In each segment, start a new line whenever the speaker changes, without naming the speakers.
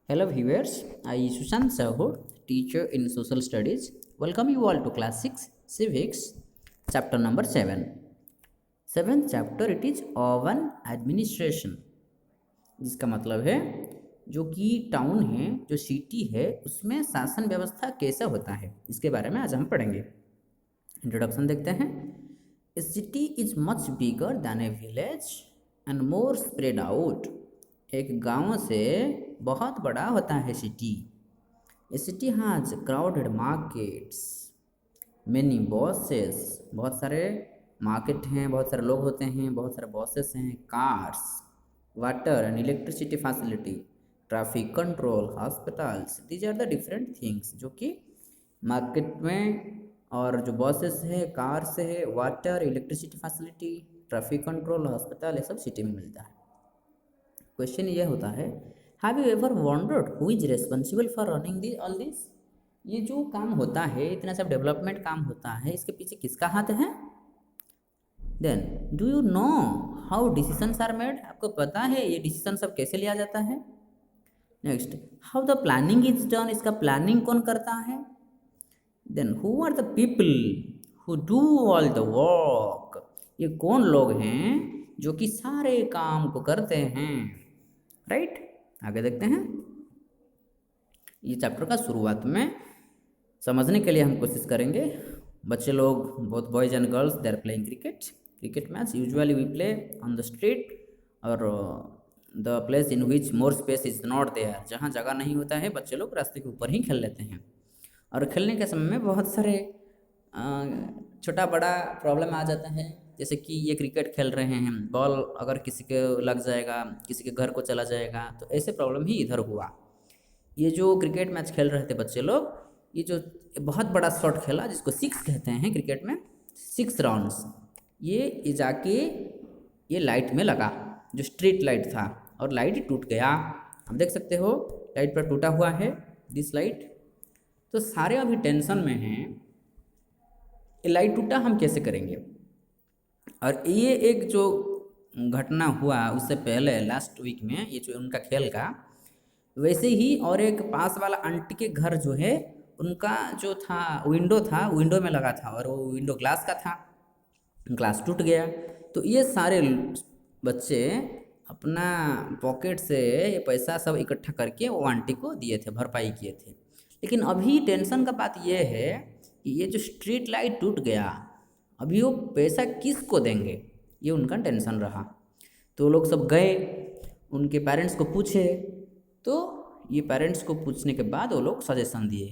Hello viewers, I Sushant Sahu, teacher in social studies. Welcome you all to class 6 civics chapter number 7. Seventh chapter it is urban administration, जिसका मतलब है जो कि town है, जो city है, उसमें शासन व्यवस्था कैसा होता है, इसके बारे में आज हम पढ़ेंगे। इंट्रोडक्शन देखते हैं। A city is much bigger than a village and more spread out. एक गांव से बहुत बड़ा होता है city. A city has crowded markets, many buses, बहुत सारे मार्केट हैं, बहुत सारे लोग होते हैं, बहुत सारे बॉसेस हैं, cars, water and electricity facility, traffic control, hospitals, these are the different things जो कि मार्केट में, और जो बसेस है, कार्स है, water, electricity facility, traffic control, hospital, ये सब सिटी में मिलता है। क्वेश्चन ये होता है, have you ever wondered who is responsible for running the all this? ये जो काम होता है, इतना सब डेवलपमेंट काम होता है, इसके पीछे किसका हाथ है? Then do you know how decisions are made? आपको पता है ये डिसीजन सब कैसे लिया जाता है? Next, how the planning is done? इसका प्लानिंग कौन करता है? Then who are the people who do all the work? ये कौन लोग हैं जो कि सारे काम को करते हैं? राइट, आगे देखते हैं। ये चैप्टर का शुरुआत में समझने के लिए हम कोशिश करेंगे। बच्चे लोग, both boys and girls, they are playing cricket match. Usually we play on the street or the place in which more space is not there. जहाँ जगह नहीं होता है, बच्चे लोग रास्ते के ऊपर ही खेल लेते हैं। और खेलने के समय में बहुत सारे छोटा बड़ा प्रॉब्लम आ जाता है। जैसे कि ये क्रिकेट खेल रहे हैं, बॉल अगर किसी के लग जाएगा, किसी के घर को चला जाएगा, तो ऐसे प्रॉब्लम ही इधर हुआ। ये जो क्रिकेट मैच खेल रहे थे बच्चे लोग, ये जो बहुत बड़ा शॉट खेला जिसको 6 कहते हैं क्रिकेट में, 6 राउंड्स, ये जाके ये लाइट में लगा, जो स्ट्रीट लाइट था, और लाइट टूट गया। आप देख सकते हो लाइट पर टूटा हुआ है दिस लाइट। तो सारे अभी टेंशन में हैं, ये लाइट टूटा हम कैसे करेंगे। और ये एक जो घटना हुआ उससे पहले लास्ट वीक में, ये जो उनका खेल का, वैसे ही और एक पास वाला आंटी के घर जो है, उनका जो था विंडो था, विंडो में लगा था, और वो विंडो ग्लास का था, ग्लास टूट गया। तो ये सारे बच्चे अपना पॉकेट से ये पैसा सब इकट्ठा करके वो आंटी को दिए थे, भरपाई किए थे। लेकिन अभी टेंशन का बात ये है कि ये जो स्ट्रीट लाइट टूट गया, अभी वो पैसा किस को देंगे, ये उनका टेंशन रहा। तो लोग सब गए, उनके पेरेंट्स को पूछे, तो ये पेरेंट्स को पूछने के बाद वो लोग सजेशन दिए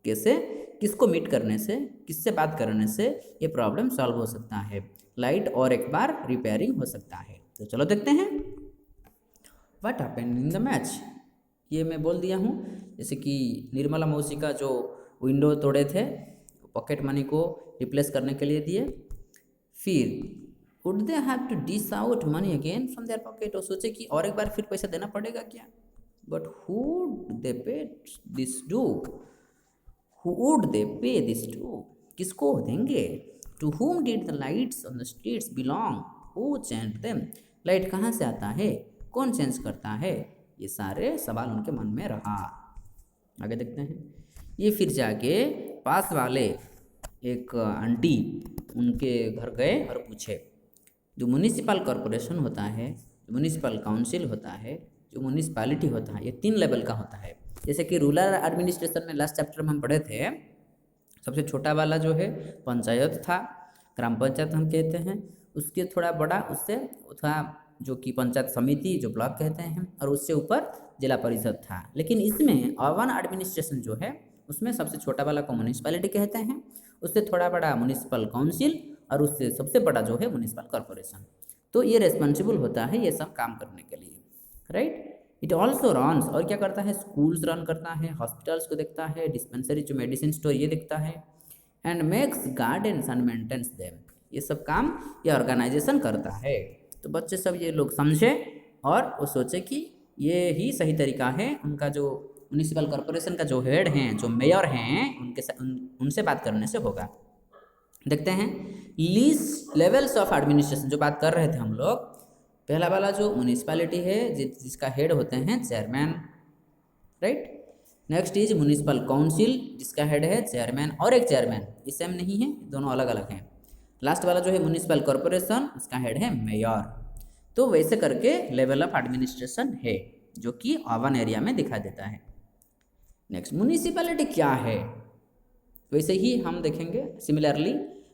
कैसे, किसको मीट करने से, किससे बात करने से ये प्रॉब्लम सॉल्व हो सकता है, लाइट और एक बार रिपेयरिंग हो सकता है। तो चलो देखते हैं what happened in the match. ये मैं बोल दिया हूँ। जैसे कि निर्मला मौसी का जो विंडो तोड़े थे, पॉकेट मनी को रिप्लेस करने के लिए दिए। फिर would they have to dish out money again from their pocket? वो सोचे कि और एक बार फिर पैसा देना पड़ेगा क्या। But who would they pay this to? Who would they pay this to? किसको देंगे? To whom did the lights on the streets belong? Who change them? Light कहाँ से आता है, कौन चेंज करता है? ये सारे सवाल उनके मन में रहा। आगे देखते हैं। ये फिर जाके पास वाले एक आंटी उनके घर गए और पूछे, जो म्यूनिसिपल कॉरपोरेशन होता है, जो म्यूनिसिपल काउंसिल होता है, जो म्यूनिसिपैलिटी होता है, ये 3 लेवल का होता है। जैसे कि रूरल एडमिनिस्ट्रेशन में लास्ट चैप्टर में हम पढ़े थे, सबसे छोटा वाला जो है पंचायत था, ग्राम पंचायत हम कहते हैं। उसके थोड़ा बड़ा, उससे था जो कि पंचायत समिति, जो ब्लॉक कहते हैं, और उससे ऊपर जिला परिषद था। लेकिन इसमें अर्बन एडमिनिस्ट्रेशन जो है, उसमें सबसे छोटा वाला को म्यूनिसिपैलिटी कहते हैं, उससे थोड़ा बड़ा म्यूनिसिपल काउंसिल, और उससे सबसे बड़ा जो है म्यूनिसिपल कॉरपोरेशन। तो ये रिस्पॉन्सिबल होता है ये सब काम करने के लिए, राइट। इट ऑल्सो रन्स, और क्या करता है, स्कूल्स रन करता है, हॉस्पिटल्स को देखता है, डिस्पेंसरी जो मेडिसिन स्टोर ये देखता है, and makes gardens and maintains them. ये सब काम ये ऑर्गेनाइजेशन करता है। तो बच्चे सब ये लोग समझे और वो सोचे कि ये ही सही तरीका है। उनका जो म्यूनिसिपल कॉरपोरेशन का जो हेड हैं, जो मेयर हैं, उनसे बात करने से होगा। देखते हैं लीस्ट लेवल्स ऑफ एडमिनिस्ट्रेशन, जो बात कर रहे थे हम लोग। पहला वाला जो म्यूनिसिपैलिटी है, जिसका हेड होते हैं chairman, right. Next is municipal council, जिसका हेड है चेयरमैन और एक चेयरमैन, ये सेम नहीं है, दोनों अलग अलग हैं। लास्ट वाला जो है म्यूनिसिपल कॉरपोरेशन, उसका हेड है मेयर। तो वैसे करके लेवल ऑफ एडमिनिस्ट्रेशन है जो कि अर्बन एरिया में दिखाई देता है। नेक्स्ट म्यूनिसिपैलिटी क्या है, वैसे ही हम देखेंगे similarly.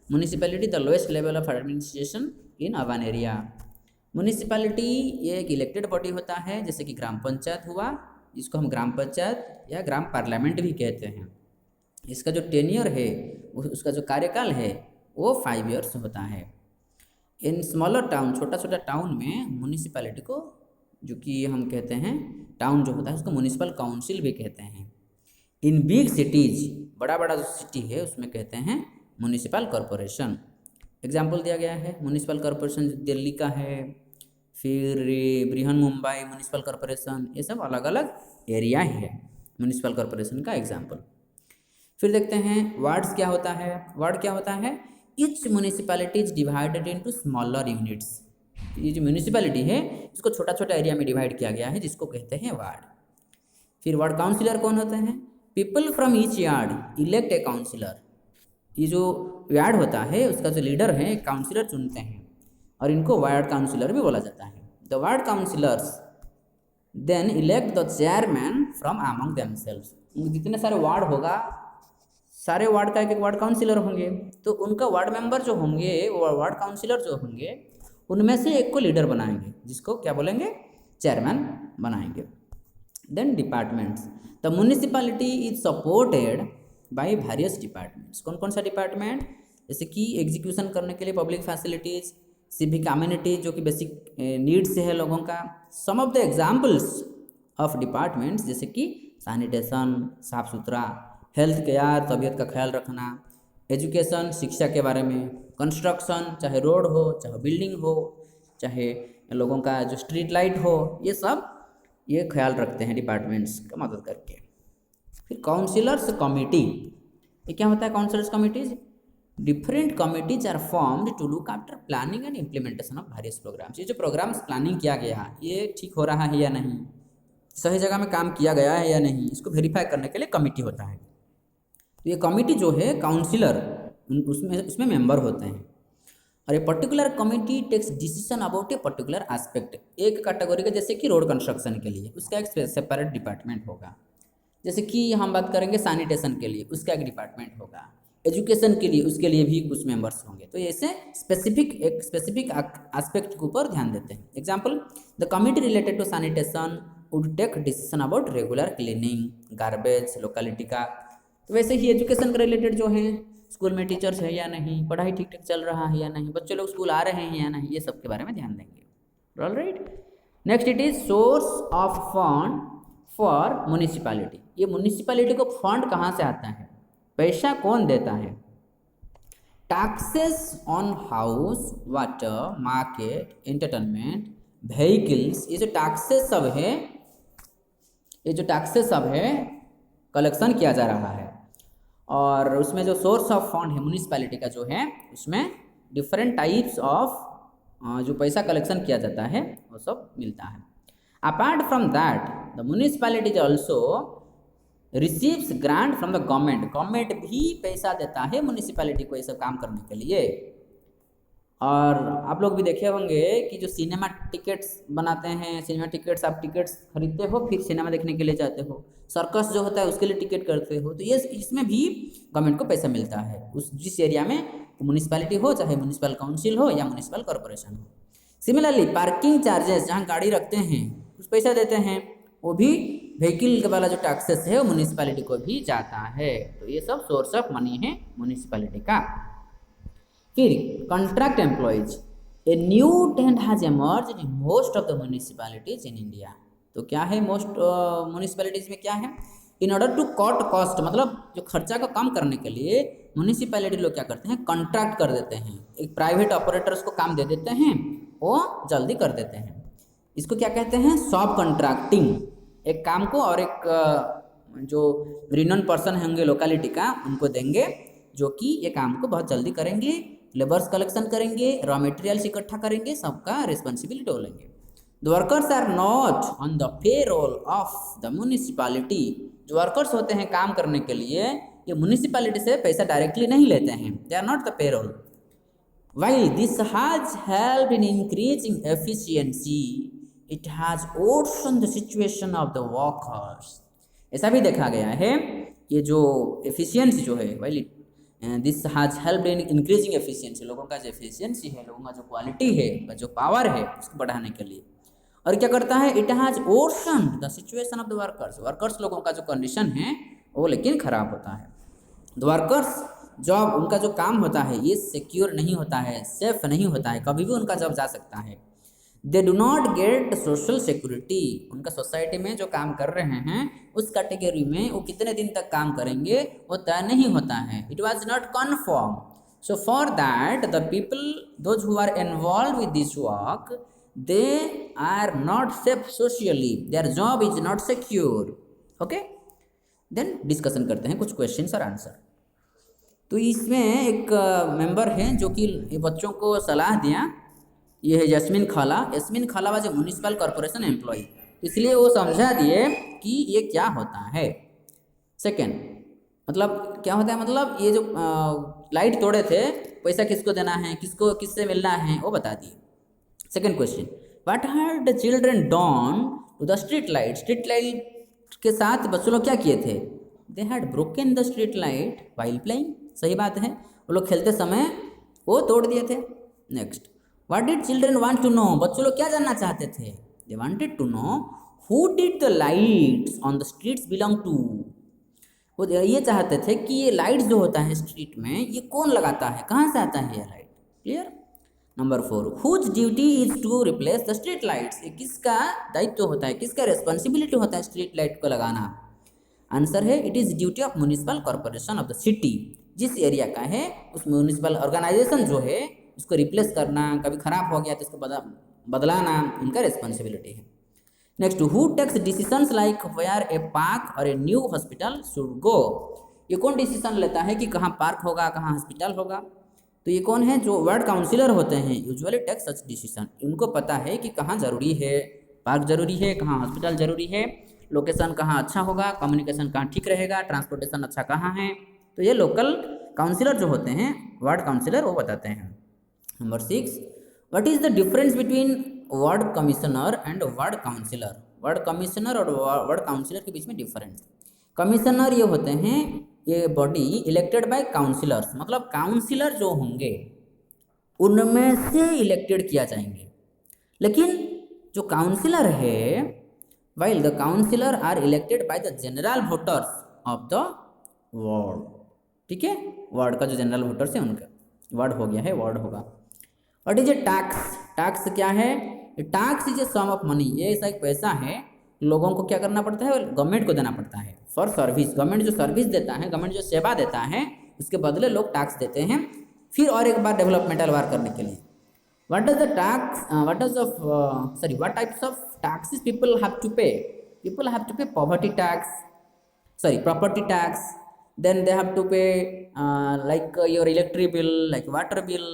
Municipality the lowest level of administration in urban area. Municipality ये एक इलेक्टेड बॉडी होता है, जैसे कि ग्राम पंचायत हुआ, जिसको हम ग्राम पंचायत या ग्राम पार्लियामेंट भी कहते हैं। इसका जो टेन्योर है, उसका जो कार्यकाल है वो 5 ईयर्स होता है। इन स्मॉलर टाउन, छोटा छोटा टाउन में म्यूनिसिपैलिटी को, जो कि हम कहते हैं टाउन जो होता है उसको म्यूनिसिपल काउंसिल भी कहते हैं। इन बिग सिटीज़, बड़ा बड़ा जो सिटी है उसमें कहते हैं म्यूनिसिपल कॉरपोरेशन। एग्जाम्पल दिया गया है, म्यूनिसिपल कॉरपोरेशन दिल्ली का है, फिर बृहन मुंबई म्यूनिसिपल कॉरपोरेशन, ये सब अलग अलग एरिया है म्यूनिसिपल कॉरपोरेशन का एग्जाम्पल। फिर देखते हैं वार्ड्स क्या होता है। वार्ड क्या होता है, each municipality is divided into smaller units. ये जो म्यूनिसिपैलिटी है इसको छोटा छोटा एरिया में डिवाइड किया गया है, जिसको कहते हैं वार्ड। फिर वार्ड काउंसिलर कौन होते हैं, people from each ward elect a councillor. ये जो वार्ड होता है उसका जो लीडर है एक काउंसिलर चुनते हैं, और इनको वार्ड काउंसिलर भी बोला जाता है। The ward councillors then elect the chairman from among themselves. जितने सारे वार्ड होगा, सारे वार्ड का एक एक वार्ड काउंसिलर होंगे, तो उनका वार्ड मेंबर जो होंगे, वो वार्ड काउंसिलर जो होंगे, उनमें से एक को लीडर बनाएंगे, जिसको क्या बोलेंगे, चेयरमैन बनाएंगे। Then departments, the municipality is supported by various departments. कौन कौन सा डिपार्टमेंट, जैसे कि एग्जीक्यूशन करने के लिए पब्लिक फैसिलिटीज़, सिविक कम्युनिटी जो कि बेसिक नीड्स है लोगों का। Some of the examples of departments, जैसे कि सैनिटेशन साफ सुथरा, हेल्थ केयर तबीयत का ख्याल रखना, एजुकेशन शिक्षा के बारे में, कंस्ट्रक्शन चाहे रोड हो चाहे बिल्डिंग हो चाहे लोगों का जो स्ट्रीट लाइट हो, ये सब ये ख्याल रखते हैं डिपार्टमेंट्स का मदद करके। फिर काउंसिलर्स कमिटी, ये क्या होता है councillors committees, different committees are formed to look after planning and implementation of various programmes. ये जो प्रोग्राम्स प्लानिंग किया गया ये ठीक हो रहा है या नहीं, सही जगह में काम किया गया है या नहीं, इसको वेरीफाई करने के लिए कमिटी होता है। तो ये कमिटी जो है काउंसिलर उसमें मेंबर होते हैं, और ये particular committee takes decision about a particular aspect. एक कैटेगरी का, जैसे कि रोड कंस्ट्रक्शन के लिए उसका एक सेपरेट डिपार्टमेंट होगा, जैसे कि हम बात करेंगे सैनिटेशन के लिए उसका एक डिपार्टमेंट होगा, एजुकेशन के लिए उसके लिए भी कुछ मेंबर्स होंगे। तो ऐसे एक स्पेसिफिक एस्पेक्ट के ऊपर ध्यान देते हैं। Example, the committee related to sanitation would take decision about regular cleaning, garbage locality का। तो वैसे ही एजुकेशन के रिलेटेड जो है, स्कूल में टीचर्स है या नहीं, पढ़ाई ठीक ठाक चल रहा है या नहीं, बच्चे लोग स्कूल आ रहे हैं या नहीं, ये सब के बारे में ध्यान देंगे। Alright, next it is source of fund for municipality. ये म्यूनिसिपैलिटी को फंड कहाँ से आता है, पैसा कौन देता है। Taxes on house, water, market, entertainment, vehicles, ये जो टैक्सेस सब है कलेक्शन किया जा रहा है। और उसमें जो सोर्स ऑफ फंड है म्यूनिसिपैलिटी का जो है, उसमें डिफरेंट टाइप्स ऑफ जो पैसा कलेक्शन किया जाता है वो सब मिलता है। Apart from that the municipality is also receives grant from the government. Government भी पैसा देता है म्यूनिसिपैलिटी को ये सब काम करने के लिए। और आप लोग भी देखे होंगे कि जो सिनेमा टिकट्स बनाते हैं, सिनेमा टिकट्स, आप टिकट्स खरीदते हो फिर सिनेमा देखने के लिए जाते हो, सर्कस जो होता है उसके लिए टिकट करते हो, तो ये इसमें भी गवर्नमेंट को पैसा मिलता है उस जिस एरिया में म्यूनिसिपैलिटी हो, चाहे म्यूनिसिपल काउंसिल हो या म्यूनिसिपल कॉर्पोरेशन हो। सिमिलरली पार्किंग चार्जेस, जहाँ गाड़ी रखते हैं कुछ पैसा देते हैं, वो भी व्हीकल वाला जो टैक्सेस है वो म्यूनिसिपैलिटी को भी जाता है। तो ये सब सोर्स ऑफ मनी है म्यूनिसिपैलिटी का। फिर contract employees, a new trend has emerged in most of the municipalities in India. तो क्या है मोस्ट म्यूनिसिपैलिटीज में क्या है, in order to cut cost, मतलब जो खर्चा को कम करने के लिए म्यूनिसिपैलिटी लोग क्या करते हैं, कॉन्ट्रैक्ट कर देते हैं, एक प्राइवेट ऑपरेटर्स को काम दे देते हैं, वो जल्दी कर देते हैं। इसको क्या कहते हैं, सब कॉन्ट्रैक्टिंग। एक काम को और एक जो रिनोन पर्सन होंगे लोकेलिटी का, उनको देंगे जो कि ये काम को बहुत जल्दी करेंगे, लेबर्स कलेक्शन करेंगे, रॉ मटेरियल्स इकट्ठा करेंगे, सबका रिस्पॉन्सिबिलिटी हो लेंगे। The workers are not on the payroll of the municipality. जो वर्कर्स होते हैं काम करने के लिए, ये म्यूनिसिपालिटी से पैसा डायरेक्टली नहीं लेते हैं, they are not the payroll. While this has helped in increasing efficiency, it has worsened the situation of the workers। ऐसा भी देखा गया है, ये जो एफिशिएंसी जो है, while this has helped in increasing efficiency, लोगों का जो एफिशिएंसी है, लोगों का जो क्वालिटी है, जो पावर है, उसको बढ़ाने के लिए। और क्या करता है, it has worsened the situation of the workers. Workers लोगों का जो कंडीशन है वो लेकिन खराब होता है। द वर्कर्स जॉब, उनका जो काम होता है ये सिक्योर नहीं होता है, सेफ नहीं होता है, कभी भी उनका जॉब जा सकता है। They do not gate social security. उनका सोसाइटी में जो काम कर रहे हैं उस कैटेगरी में वो कितने दिन तक काम करेंगे वो तय नहीं होता है। It was not confirmed. So for that the people those who are involve with this work, they are not safe socially, their job is not secure. Okay, then discussion करते हैं कुछ क्वेश्चंस और आंसर। तो इसमें एक member हैं जो कि बच्चों को सलाह दिया, ये है Yasmeen khala. Yasmin khala was a municipal corporation employ, इसलिए वो समझा दिए कि ये क्या होता है। सेकंड, मतलब क्या होता है, मतलब ये जो लाइट तोड़े थे, पैसा किसको देना है, किसको किससे मिलना है, वो बता दिए। Second question, what had the children done to the street light. Street light के साथ बच्चों लोग क्या किए थे, they had broken the street light while playing. सही बात है, वो लोग खेलते समय वो तोड़ दिए थे। Next, what did children want to know. बच्चों लोग क्या जानना चाहते थे, they wanted to know who did the lights on the streets belong to. वो ये चाहते थे कि ये लाइट्स जो होता है स्ट्रीट में, ये कौन लगाता है, कहाँ से आता है ये light. Clear. Number 4, whose duty is to replace the street lights. ये किसका दायित्व होता है, किसका रिस्पॉन्सिबिलिटी होता है स्ट्रीट लाइट को लगाना। आंसर है it is duty of municipal corporation of the city. जिस एरिया का है उस म्यूनिसिपल ऑर्गेनाइजेशन जो है उसको रिप्लेस करना, कभी ख़राब हो गया तो उसको बदलाना उनका रिस्पॉन्सिबिलिटी है। Next, who takes decisions like where a park or a new hospital should go. ये कौन डिसीजन लेता है कि कहाँ पार्क होगा, कहाँ हॉस्पिटल होगा। तो ये कौन है, जो वार्ड काउंसिलर होते हैं, यूजुअली टेक्स सच डिसीजन। उनको पता है कि कहाँ ज़रूरी है, पार्क ज़रूरी है, कहाँ हॉस्पिटल ज़रूरी है, लोकेशन कहाँ अच्छा होगा, कम्युनिकेशन कहाँ ठीक रहेगा, ट्रांसपोर्टेशन अच्छा कहाँ है। तो ये लोकल काउंसिलर जो होते हैं, वार्ड काउंसिलर, वो बताते हैं। Number 6, what is the difference between ward commissioner and ward councillor. Ward commissioner और वार्ड काउंसिलर के बीच में डिफरेंस। कमिश्नर ये होते हैं, ये बॉडी इलेक्टेड बाय काउंसिलर्स, मतलब काउंसिलर जो होंगे उनमें से इलेक्टेड किया जाएंगे। लेकिन जो काउंसिलर है, while the councillor are elected by the general voters of the ward। ठीक है, वार्ड का जो जनरल वोटर्स है उनका, वार्ड हो गया है, वार्ड होगा। What is a tax. Tax क्या है, tax is a sum of money. ये ऐसा एक पैसा है, लोगों को क्या करना पड़ता है, गवर्नमेंट को देना पड़ता है फॉर सर्विस। गवर्नमेंट जो सर्विस देता है, गवर्नमेंट जो सेवा देता है, उसके बदले लोग टैक्स देते हैं, फिर और एक बार डेवलपमेंटल वर्क करने के लिए। What does the tax? What types of taxes people have to pay? People have to pay property tax. Then they have to pay your electric bill, like water bill,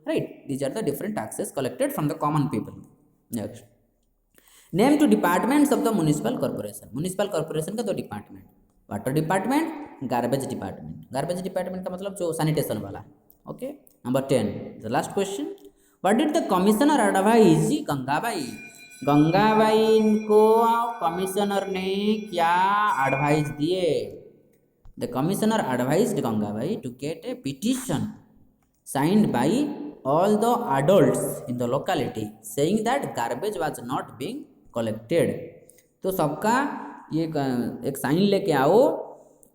right? These are the different taxes collected from the common people. Next, name two departments of the municipal corporation. Municipal corporation का 2 department, water department, garbage department. Garbage department का मतलब जो sanitation वाला। Okay, number 10, the last question, what did the commissioner advise Gangabai. Gangabai को commissioner ने क्या advice दिए। The commissioner advised Gangabai to get a petition signed by all the adults in the locality saying that garbage was not being collected। तो सबका ये एक sign लेके आओ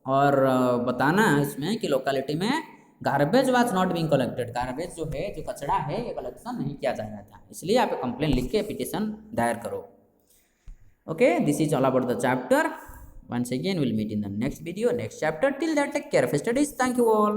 और बताना इसमें कि लोकेलिटी में garbage was not being collected, garbage जो है, जो कचरा है, ये कलेक्शन नहीं किया जा रहा था, इसलिए आप कंप्लेन लिख के पिटिशन दायर करो। Okay, this is all about the chapter. Once again, we'll meet in the next video, next chapter. Till that, take care of studies. Thank you all.